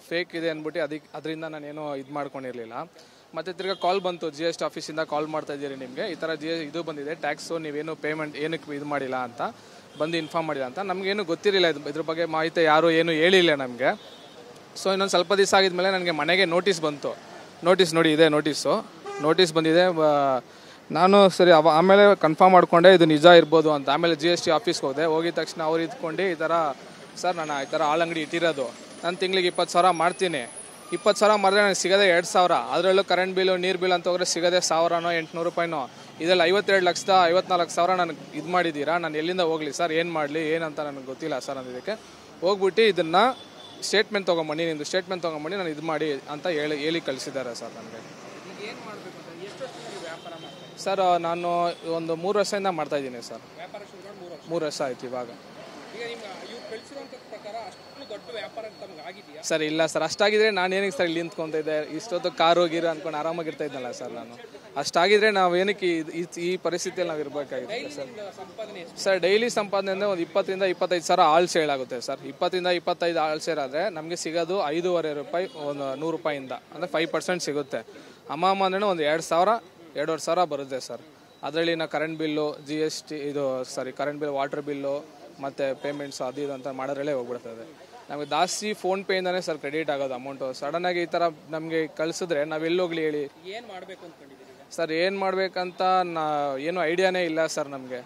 Fake ಇದೆ ಅಂದ್ಬಿಟ್ಟು ಅದರಿಂದ ನಾನೇನು ಇದು ಮಾಡ್ಕೊಂಡಿರಲಿಲ್ಲ. ಮತ್ತು ತಿರ್ಗಿ ಕಾಲ್ ಬಂತು, GST ಆಫೀಸಿಂದ ಕಾಲ್ ಮಾಡ್ತಾ ಇದ್ದೀರಿ, ನಿಮಗೆ ಈ ಥರ ಇದು ಬಂದಿದೆ ಟ್ಯಾಕ್ಸು, ನೀವೇನು ಪೇಮೆಂಟ್ ಏನಕ್ಕೆ ಇದು ಮಾಡಿಲ್ಲ ಅಂತ ಬಂದು ಇನ್ಫಾರ್ಮ್ ಮಾಡಿಲ್ಲ ಅಂತ. ನಮಗೇನು ಗೊತ್ತಿರಲಿಲ್ಲ ಇದ್ರ ಬಗ್ಗೆ ಮಾಹಿತಿ ಯಾರು ಏನು ಹೇಳಿಲ್ಲ ನಮಗೆ. ಸೊ ಇನ್ನೊಂದು ಸ್ವಲ್ಪ ದಿವಸ ಆಗಿದ್ಮೇಲೆ ನನಗೆ ಮನೆಗೆ ನೋಟಿಸ್ ಬಂತು. ನೋಟಿಸ್ ನೋಡಿ, ಇದೆ ನೋಟಿಸ್ ಬಂದಿದೆ. ನಾನು ಸರಿ ಆಮೇಲೆ ಕನ್ಫರ್ಮ್ ಮಾಡಿಕೊಂಡೆ ಇದು ನಿಜ ಇರ್ಬೋದು ಅಂತ. ಆಮೇಲೆ GST ಆಫೀಸ್ಗೆ ಹೋಗಿದ ತಕ್ಷಣ ಅವ್ರು ಇದ್ಕೊಂಡು ಈ ಥರ ಸರ್ ನಾನು ಈ ಥರ ಹಾಲಂಗಡಿ ಇಟ್ಟಿರೋದು, ನಾನು ತಿಂಗಳಿಗೆ 20,000 ಮಾಡ್ತೀನಿ, 20,000 ಮಾಡಿದ್ರೆ ನನಗೆ ಸಿಗೋದೇ 2,000, ಅದರಲ್ಲೂ ಕರೆಂಟ್ ಬಿಲ್ಲು ನೀರು ಬಿಲ್ ಅಂತ ಹೋದರೆ ಸಿಗೋದೇ 1,800 ರೂಪಾಯಿನೋ, ಇದೆಲ್ಲ 52,54,000 ನನಗೆ ಇದು ಮಾಡಿದ್ದೀರಾ, ನಾನು ಎಲ್ಲಿಂದ ಹೋಗಲಿ ಸರ್, ಏನು ಮಾಡಲಿ ಏನಂತ ನನಗೆ ಗೊತ್ತಿಲ್ಲ ಸರ್ ಅಂದಿದ್ದಕ್ಕೆ ಹೋಗ್ಬಿಟ್ಟು ಇದನ್ನು ಸ್ಟೇಟ್ಮೆಂಟ್ ತೊಗೊಂಬನ್ನಿ, ನಿಮ್ಮದು ಸ್ಟೇಟ್ಮೆಂಟ್ ತೊಗೊಂಬನ್ನಿ, ನಾನು ಇದು ಮಾಡಿ ಅಂತ ಹೇಳಿ ಕಳಿಸಿದ್ದಾರೆ ಸರ್ ನನಗೆ. ಸರ್ ನಾನು ಒಂದು 3 ವರ್ಷದಿಂದ ಮಾಡ್ತಾಯಿದ್ದೀನಿ ಸರ್. 3 ವರ್ಷ ಆಯ್ತು ಇವಾಗ. ಸರ್ ಇಲ್ಲ ಸರ್, ಅಷ್ಟಾಗಿದ್ರೆ ನಾನು ಏನಕ್ಕೆ ಸರ್ ಇಲ್ಲಿ ನಿಂತ್ಕೊತಾ ಇದ್ದೆ, ಇಷ್ಟೊತ್ತು ಕಾರು ಗೀರು ಅಂದ್ಕೊಂಡು ಆರಾಮಾಗಿರ್ತಾ ಇದ್ನಲ್ಲ ಸರ್ ನಾನು. ಅಷ್ಟಾಗಿದ್ರೆ ನಾವು ಏನಕ್ಕೆ ಈ ಪರಿಸ್ಥಿತಿಯಲ್ಲಿ ನಾವು ಇರಬೇಕಾಗಿತ್ತು ಸರ್. ಸರ್ ಡೈಲಿ ಸಂಪಾದನೆ ಅಂದರೆ ಒಂದು 20,000 ರಿಂದ 25,000 ಆಲ್ ಸೇಲ್ ಆಗುತ್ತೆ ಸರ್. 20 ರಿಂದ 25 ಆಲ್ ಸೇಲ್ ಆದರೆ ನಮಗೆ ಸಿಗೋದು 5.5 ರೂಪಾಯಿ, ಒಂದು 100 ರೂಪಾಯಿಂದ, ಅಂದರೆ 5% ಸಿಗುತ್ತೆ. ಅಮ್ಮ ಅಂದ್ರೆ ಒಂದು 2,000-2,500 ಬರುತ್ತೆ ಸರ್. ಅದರಲ್ಲಿ ನಾವು current bill, GST current bill, water bill ಮತ್ತು ಪೇಮೆಂಟ್ಸ್ ಅದು ಇದು ಅಂತ ಮಾಡೋದ್ರಲ್ಲೇ ಹೋಗ್ಬಿಡ್ತದೆ. ನಮಗೆ ಜಾಸ್ತಿ ಫೋನ್ಪೇಯಿಂದನೇ ಸರ್ ಕ್ರೆಡಿಟ್ ಆಗೋದು ಅಮೌಂಟು. ಸಡನ್ನಾಗಿ ಈ ಥರ ನಮಗೆ ಕಳಿಸಿದ್ರೆ ನಾವೆಲ್ಲೋಗ್ಲಿ ಹೇಳಿ. ಏನು ಮಾಡಬೇಕು ಅಂದ್ಕೊಂಡಿದ್ದೀರಿ ಸರ್? ಏನು ಮಾಡಬೇಕಂತ ಏನು ಐಡಿಯಾನೇ ಇಲ್ಲ ಸರ್ ನಮಗೆ.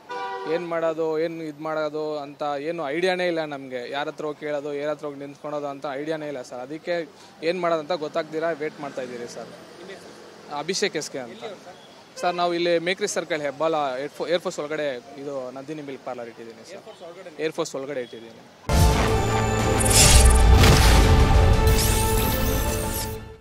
ಏನು ಮಾಡೋದು, ಏನು ಇದು ಮಾಡೋದು ಅಂತ ಏನು ಐಡಿಯಾನೇ ಇಲ್ಲ ನಮಗೆ. ಯಾರ ಹತ್ರ ಹೋಗಿ ಕೇಳೋದು, ಯಾರ ಹತ್ರ ಹೋಗಿ ನಿಂತ್ಕೊಳೋದು ಅಂತ ಐಡಿಯಾನೇ ಇಲ್ಲ ಸರ್. ಅದಕ್ಕೆ ಏನು ಮಾಡೋದಂತ ಗೊತ್ತಾಗ್ದಿರಾ ವೇಟ್ ಮಾಡ್ತಾ ಇದ್ದೀರಿ ಸರ್. ಅಭಿಷೇಕ್ SK ಅಂತ ಸರ್. ನಾವು ಇಲ್ಲಿ ಮೇಕ್ರಿ ಸರ್ಕಲ್ ಹೆಬ್ಬಾಳ ಏರ್ಫೋರ್ಸ್ ಒಳಗಡೆ ಇದು ನಂದಿನಿ ಮಿಲ್ಕ್ ಪಾರ್ಲರ್ ಇಟ್ಟಿದ್ದೀನಿ ಸರ್. ಏರ್ಫೋರ್ಸ್ ಒಳಗಡೆ ಇಟ್ಟಿದ್ದೀನಿ.